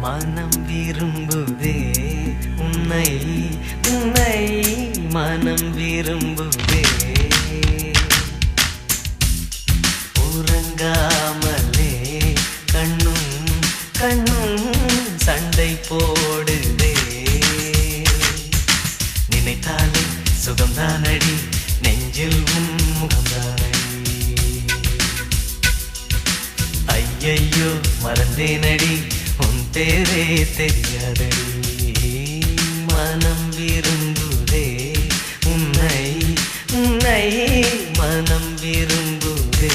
மனம் விரும்புதே உன்னை உன்னை மனம் விரும்புதே உறங்காமலே கண்ணும் கண்ணும் சண்டை போடுதே நினைத்தாலே சுகம்தானடி நெஞ்சில் உன் முகம்தானடி ஐயையோ மறந்தேனடி உன் பேரே தெரியாதடி மனம் விரும்புதே உன்னை உன்னை மனம் விரும்புதே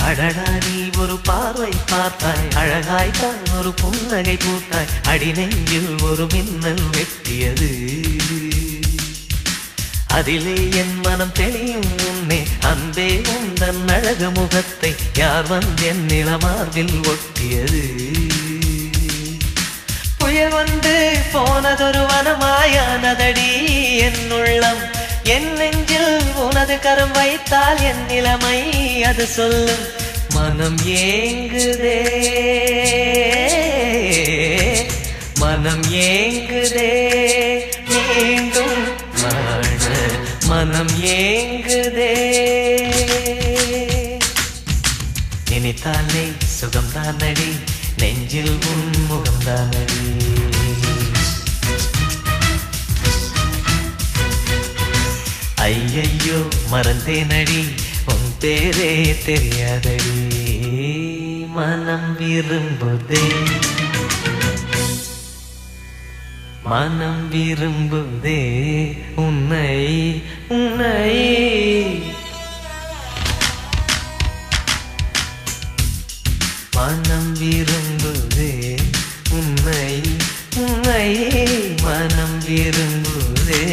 அடடா நீ ஒரு பார்வை பார்த்தாய் அழகாய்த்தான் ஒரு புன்னகை பூத்தாய் அடி நெஞ்சில் ஒரு மின்னல் வெட்டியது அதிலே என் மனம் தெளியும் முன்னே அன்பே உந்தன் அழகு முகத்தை யார் வந்தென் நிலமார்பில் ஒட்டியது புயல் வந்து போனதொரு வனமாயானதடி என் உள்ளம் என் நெஞ்சில் உனது கரம் வைத்தால் என் நிலைமை அது சொல்லும் மனம் ஏங்குதே மனம் ஏங்குதே மீண்டும் வாழ மனம் ஏங்குதே நினைத்தாலே சுகம்தானடி நெஞ்சில் உன் முகம்தானடி ஐயையோ மறந்தேனடி உன் பேரே தெரியாதடி மனம் விரும்புதே மனம் விரும்புதே உன்னை உன்னை மனம் விரும்புதே உன்னை உன்னை மனம் விரும்புதே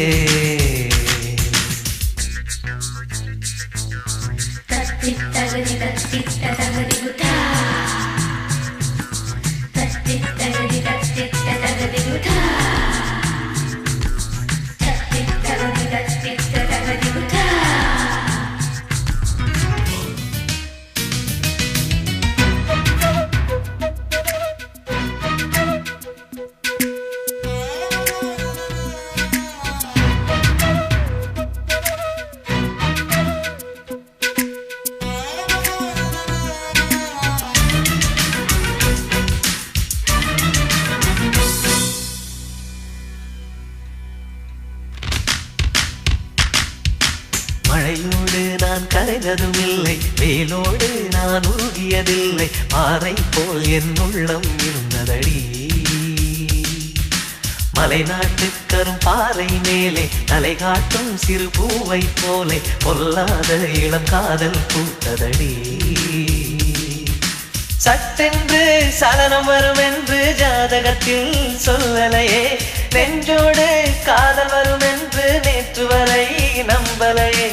மழையோடு நான் கரைந்ததும் இல்லை வேலோடு நான் உருகியதில்லை பாறை போல் என் உள்ளம் இருந்ததடி மலைநாட்டு கரும் பாறை மேலே தலை காட்டும் சிறு பூவை போலே பொல்லாத இளம் காதல் பூத்ததடி சட்டென்று சலனம் வரும் என்று ஜாதகத்தில் சொல்லலையே நெஞ்சோடு காதல் வரும் என்று நேற்று வரை நம்பலையே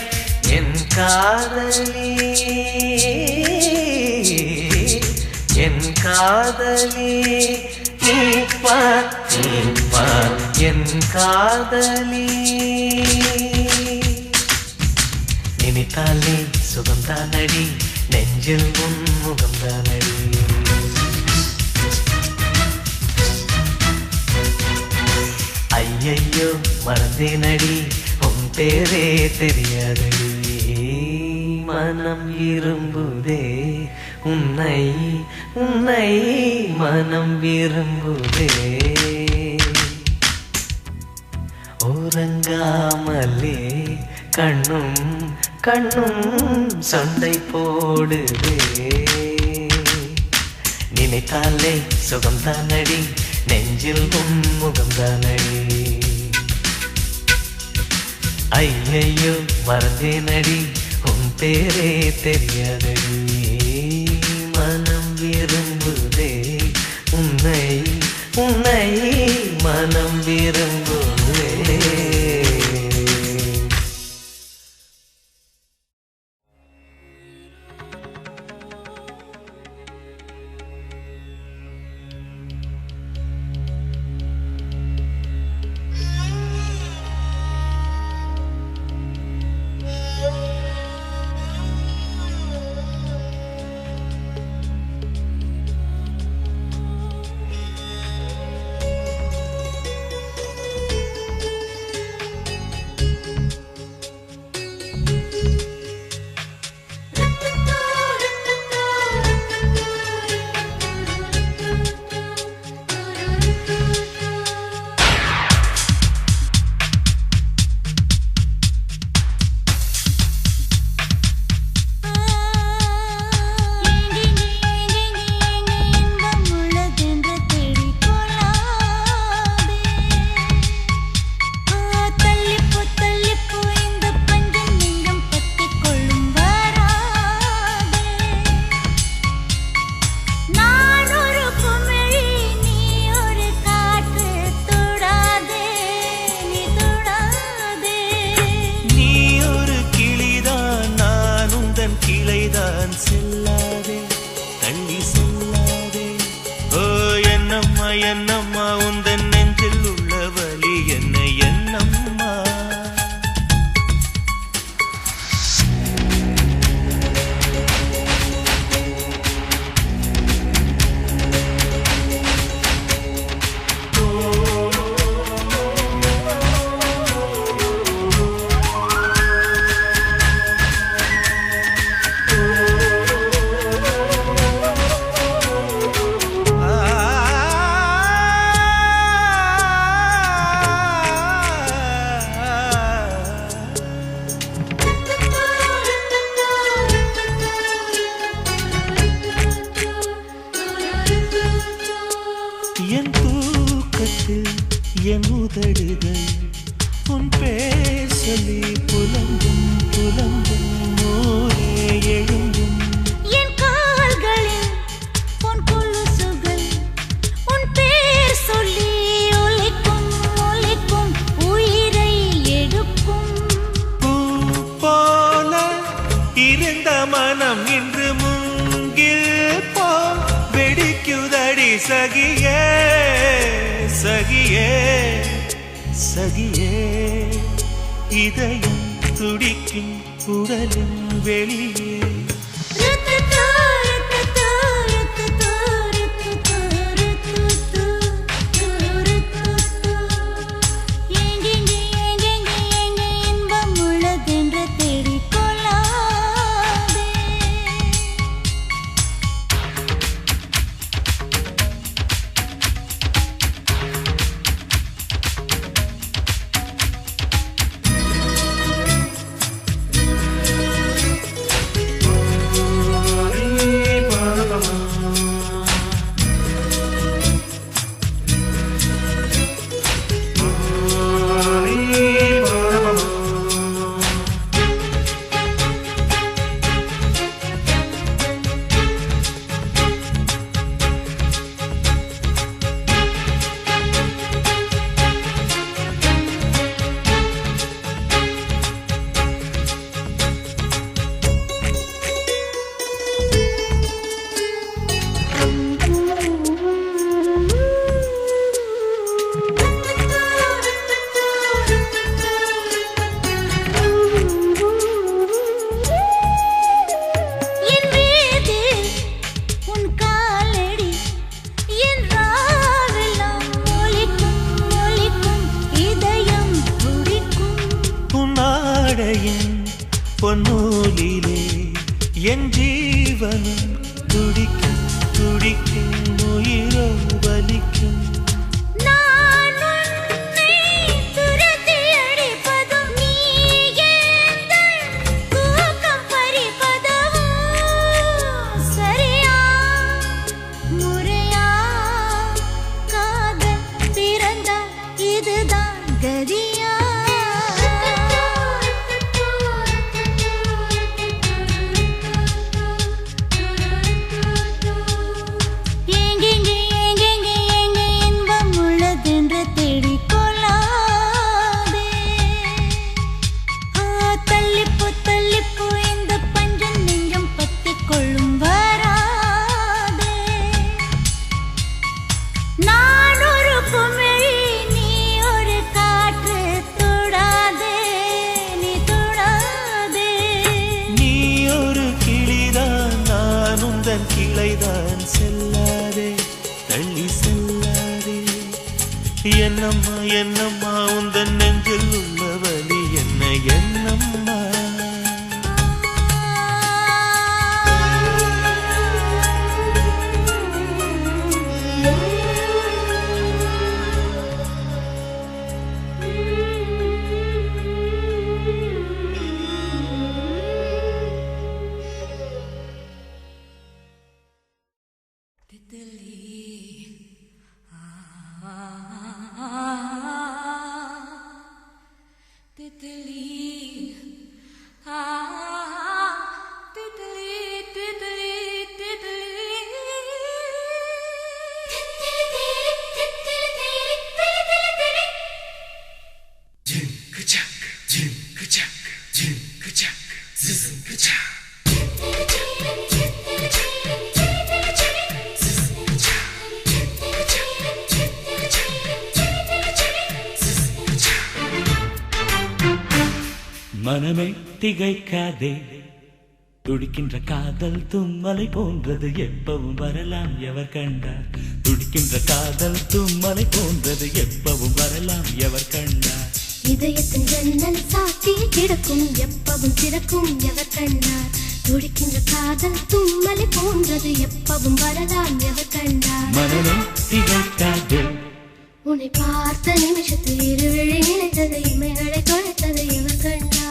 என் காதலி என் காதலி நீ பார் என் காதலி நினைத்தாலே சுகம்தானடி நெஞ்சில் உன் முகம்தானடி. ஐயையோ மறந்தேனடி உன் பேரே தெரியாதடி. மனம் விரும்புதே உன்னை உன்னை மனம் விரும்புதே. உறங்காமலே கண்ணும் கண்ணும் சண்டை போடுதே. நினைத்தாலே சுகம்தானடி நெஞ்சில் உன் முகம்தானடி. ஐயையோ மறந்தேனடி உன் பேரே தெரியாதடி. மனம் விரும்புதே உன்னை உன்னை மனம் விரும்புதே. செல்லாதே தள்ளி செல்லாதே. ஓ என்னம்மா என்னம்மா உந்தன் நெஞ்சில் உள்ள வலி என்ன என்னம்மா. என் தூக்கத்தில் என் உதடுகள் உன் பேர் சொல்லி புலம்பும் புலம்பும் ஊரே எழும்பும். என் கால்களில் உன் கொலுசுகள் உன் பேர் சொல்லி ஒலிக்கும் ஒலிக்கும் உயிரை எடுக்கும். பூ போல இருந்த மனம் இன்று மூங்கில் போல் வெடிக்குதடி சகியே சகியே சகியே. இதயம் துடிக்கும் உடலின் வெளியே. இன்பம் உள்ளதென்று தேடிக்கொள்ளாதே. ஓ போலிலே என் ஜீவனும் துடிக்கும் துடிக்கும் உயிரோ வலிக்கும் நான் உன்னை துரத்தி அடிப்பதும் நீ எந்தன் தூக்கம் பறிப்பதும் சரியா முறையா காதல் பிறந்தா இதுதான் கதியா எங்கெங்கே எங்கெங்கே எங்கே இன்பம் உள்ளதென்று தேடிக் கொள்ளாதே. தள்ளிப்போ இந்த பஞ்சம் நெஞ்சம் பத்திக் கொள்ளும் வராதே. நான் ஒரு குமிழி நீ ஒரு காற்று தொடாதே நீ தொடாதே. நீ ஒரு கிளிதான் நான் உந்தன் கிளைதான் செல்லாதே தள்ளி செல்லாதே என்னம்மா என்னம்மா உந்தன் நெஞ்சில் உள்ள வலி என்ன என்னம்மா மனமே திகைக்காதே துடிக்கின்ற காதல் தும்மலை போன்றது எப்பவும் வரலாம் எவர் கண்டார் துடிக்கின்ற காதல் தும்மலை போன்றது எப்பவும் வரலாம் எவர் கண்டார் இதயத்தின் ஜன்னல் சாத்தி கிடக்கும் எப்பவும் திறக்கும் எவர் கண்டார் துடிக்கின்ற காதல் தும்மலை போன்றது எப்பவும் வரலாம் எவர் கண்டார் மனமே திகைக்காதே உன்னை பார்த்த நிமிஷத்தில் இருவிழி நினைத்தது இமைகளை தொலைத்தது எவர் கண்டார்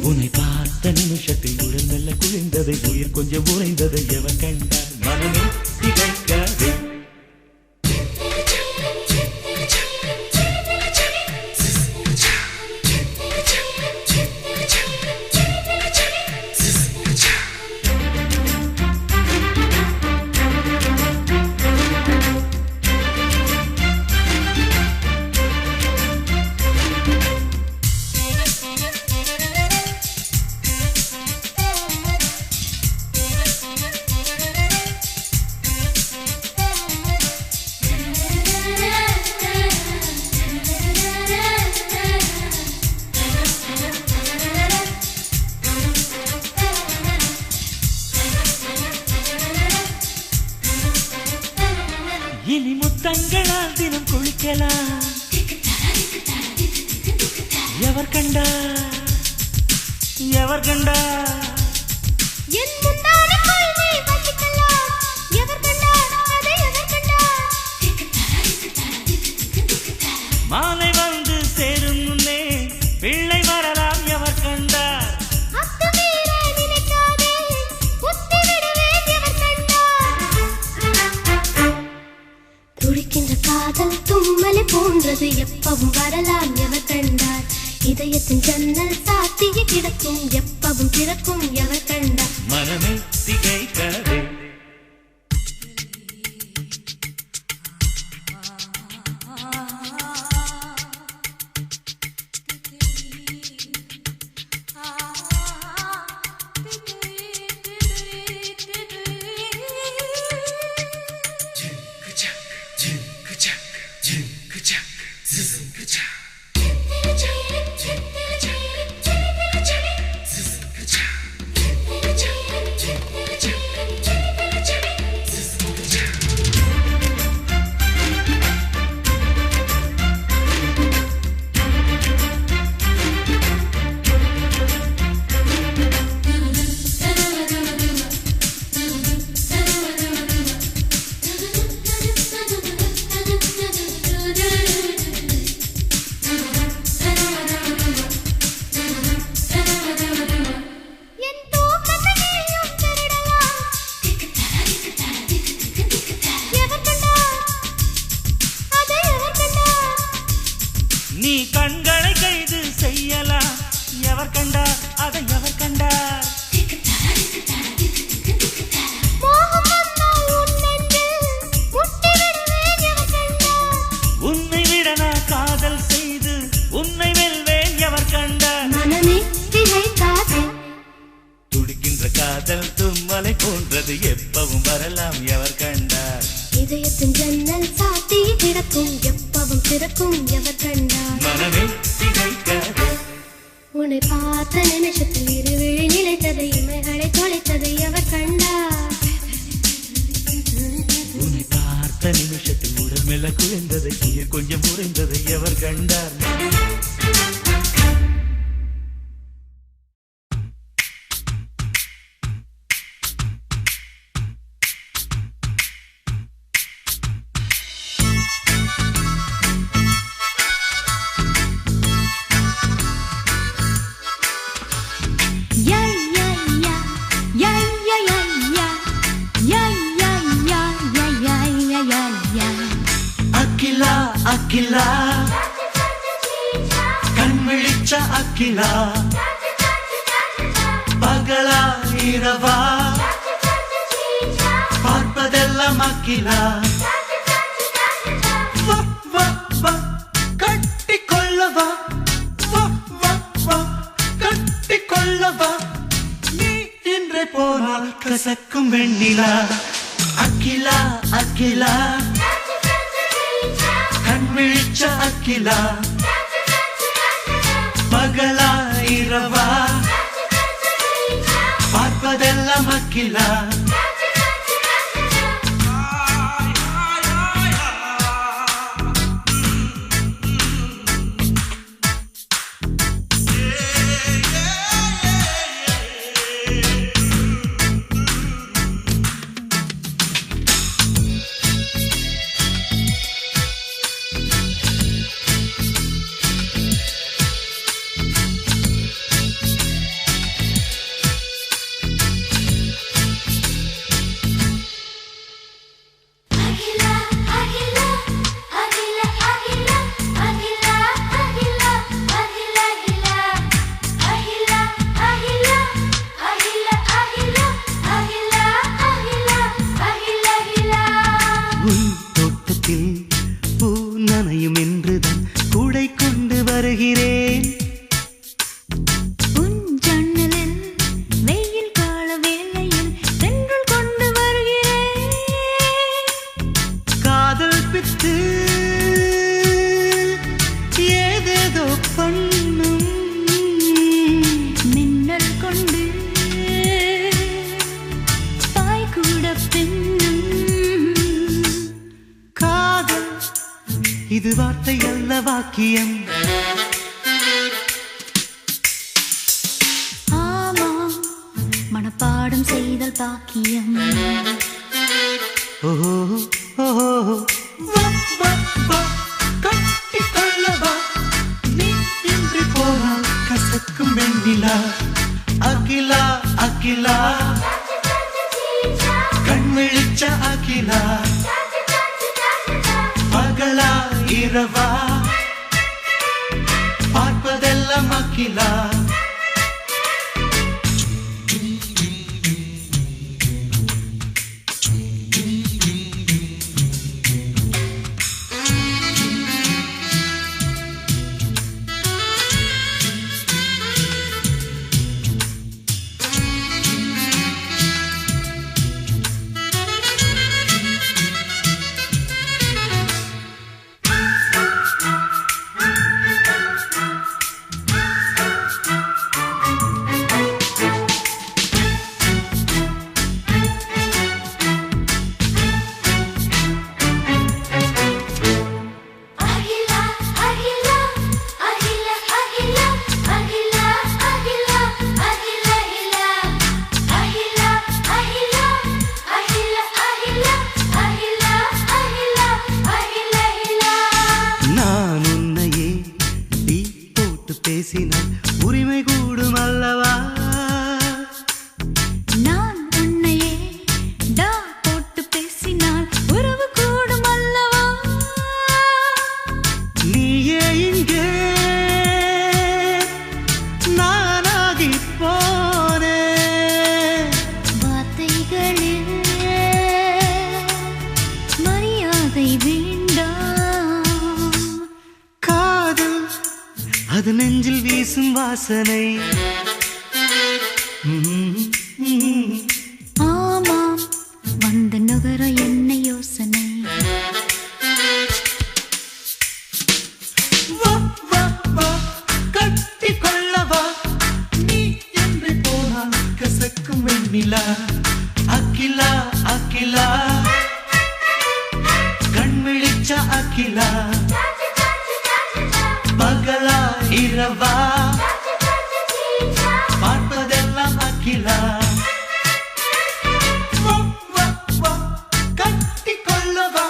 உன்னை பார்த்த நிமிஷத்தில் உடல் மெல்ல குளிர்ந்ததை உயிர் கொஞ்சம் உறைந்ததை எவர் கண்டார் மனமே திகைக்காதே இனி முத்தங்களால் தினம் குளிக்கலாம் எவர் கண்டா எவர் கண்டா என் முன்னாடி கொள்கை வசிக்கலாம் எவர் கண்டார் அதை எவர் கண்டார் மாலை வந்து சேரும் முன்னே பிள்ளை வரலாம் எவர் கண்டார் அத்துமீற நினைக்காதே குத்தி விடுவேன் எவர் கண்டார் துடிக்கின்ற காதல் தும்மலை போன்றது எப்பவும் வரலாம் எவர் கண்டார் இதயத்தின் ஜன்னல் சாத்திய கிடக்கும் எப்பவும் திறக்கும் எவர் கண்டார் மனமே திகைக்காதே காதல் தும்மலை போன்றது எப்பவும் வரலாம் எவர் கண்டார் இதயத்தின் ஜன்னல் சாத்தி கிடக்கும் எப்பவும் திறக்கும் எவர் கண்டார் மனமே திகைக்காது உன்னை பார்த்த நிமிஷத்தில் இருவிழி நிலைத்தது இமைகளை தொலைத்தது எவர் கண்டார் உன்னை பார்த்த நிமிஷத்தில் உடல் மெல்ல குழைந்தது உயிர் கொஞ்சம் உறைந்தது எவர் கண்டார் அகிலா கண் விழிச்ச அகிலா பகலா இரவா பார்ப்பதெல்லாம் அகிலா கட்டி கொள்ளவா கட்டி கொள்ளவா நீ இன்றே போனால் கசக்கும் வெண்ணிலா அகிலா அகிலா கண்விழிச்ச அகிலா பகலா இரவா பார்ப்பதெல்லாம் அகிலா இது வார்த்தை அல்ல வாக்கியம் ஆமா மனப்பாடம் செய்தல் பாக்கியம் ஓஹோ ஓஹோ கட்டி கொள்ளவா நீ இன்றி போனால் கசக்கும் வெண்ணிலா அகிலா அகிலா கண் விழிச்ச அகிலா பகலா இரவா பார்ப்பதெல்லாம் அகிலா பேசினால் உரிமை கூடும் அல்லவா நான் உன்னையே டா போட்டு பேசினால் உறவு கூடும் அல்லவா நீயே இங்கே நானாகி போனே வார்த்தைகளில் மரியாதை வேண்டாம் காதல் அது நெஞ்சில் வீசும் வாசனை வெண்ணிலா அகிலா அகிலா கண்விழிச்ச அகிலா பகலா இரவா பார்ப்பதெல்லாம் அகிலா கட்டிக்கொள்ளவா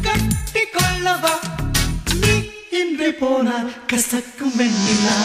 கட்டிக்கொள்ளவா நீ இன்று போனால் கசக்கும் வெண்ணிலா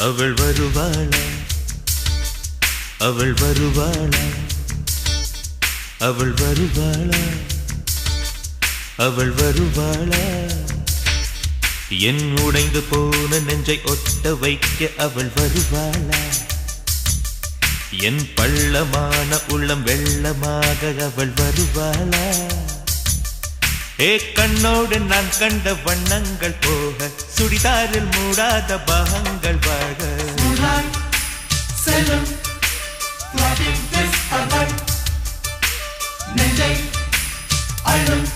அவள் வருவாளா அவள் வருவாளா அவள் வருவாளா அவள் வருவாளா என் உடைந்து போன நெஞ்சை ஒட்ட வைக்க அவள் வருவாளா என் பள்ளமான உள்ளம் வெள்ளமாக அவள் வருவாளா ஏ கண்ணோடு நான் கண்ட வண்ணங்கள் போக சுடிதாரில் மூடாத பாகங்கள் வாழ செல்லும் நெஞ்சை அழும்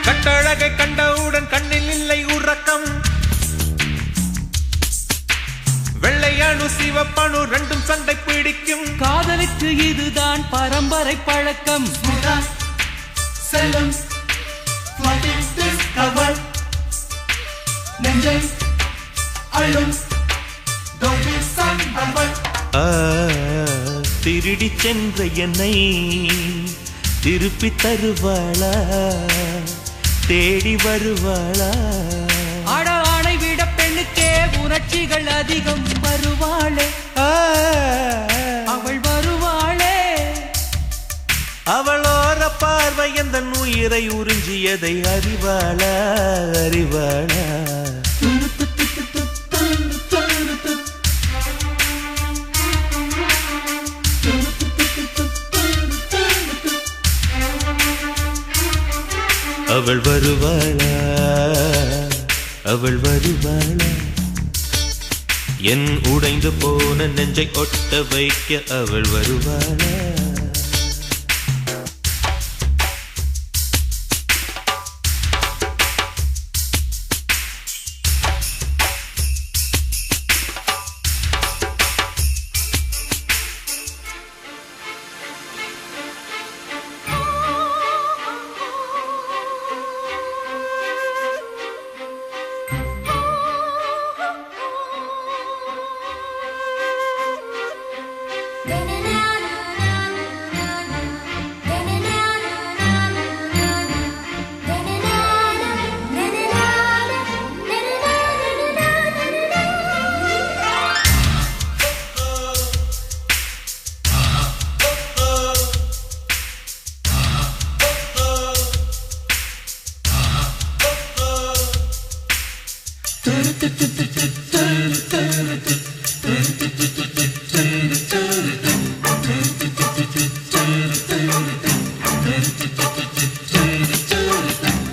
கட்டழகை கண்டவுடன் கண்ணில் இல்லை உறக்கம் வெள்ளையானு சிவப்பானு ரெண்டும் சண்டை பிடிக்கும் காதலுக்கு இதுதான் பரம்பரை பழக்கம் செல்லும் நெஞ்சை அழும் திருடி சென்ற என்னை திருப்பி தருவாளா தேடி வருவாளா ஆட ஆணை விட பெண்ணுக்கே உணர்ச்சிகள் அதிகம் வருவாளே அவள் வருவாளே அவளோர பார்வை எந்த உயிரை உறிஞ்சியதை அறிவாளா அறிவாளா அவள் வருவாளா அவள் வருவாளா என் உடைந்து போன நெஞ்சை ஒட்ட வைக்க அவள் வருவாளா Na na na na na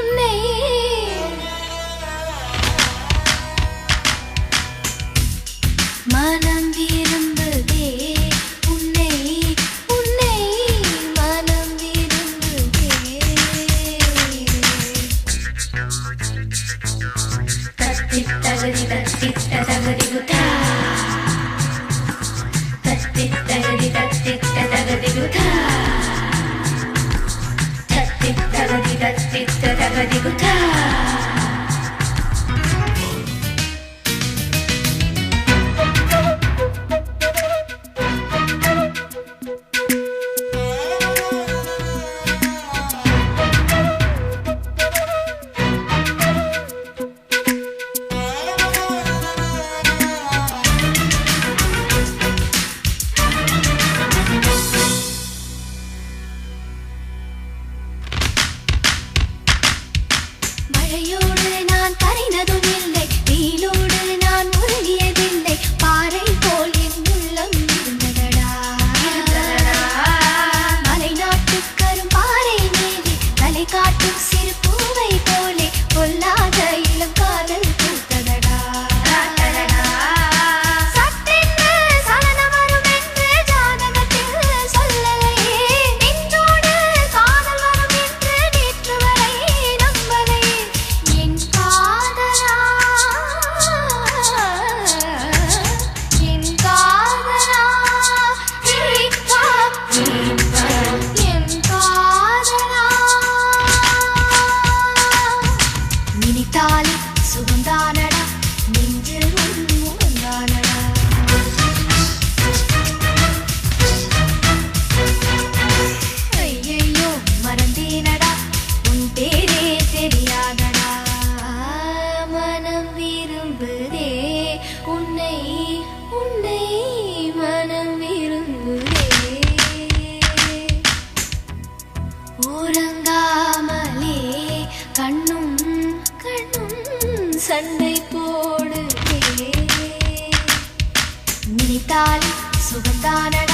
உன்னை மனம் விரும்புதே உன்னை உன்னை மனம் விரும்புதே தத்தித் தகதி தத்தித் தகதி குதா தத்தித் தகதி தத்தித் தகதி குதா தத்தித் தகதி தத்தித் தகதி குதா மழையோடு நான் கரைந்ததும் இல்லை வெயிலோடு நான் முழுகியதில்லை பாறை போல் என் உள்ளம் இருந்ததடா மலை நாட்டு கரும்பாறை மேலே தலை காட்டும் சிறு பூவை போலே பொல்லாத இளம் காதல் பூத்ததடா சட்டென்று சலனம் வரும் என்று ஜாதகத்தில் சொல்லலையே நெஞ்சோடு காதல் வரும் என்று நேற்று வரை நம்பலையே என் காதலா என் காதலா என் காதலா நினைத்தாலே சுகந்தானடா நெஞ்சில் முகந்தானடா ஐயையோ மறந்தேனடா உன் பேரே தெரியாதடா மனம் விரும்புதே உன்னை உன்னை மனம் விரும்புதே உறங்காமலே கண்ணும் கண்ணும் சண்டை போடுதே நினைத்தால் சுகந்தானடா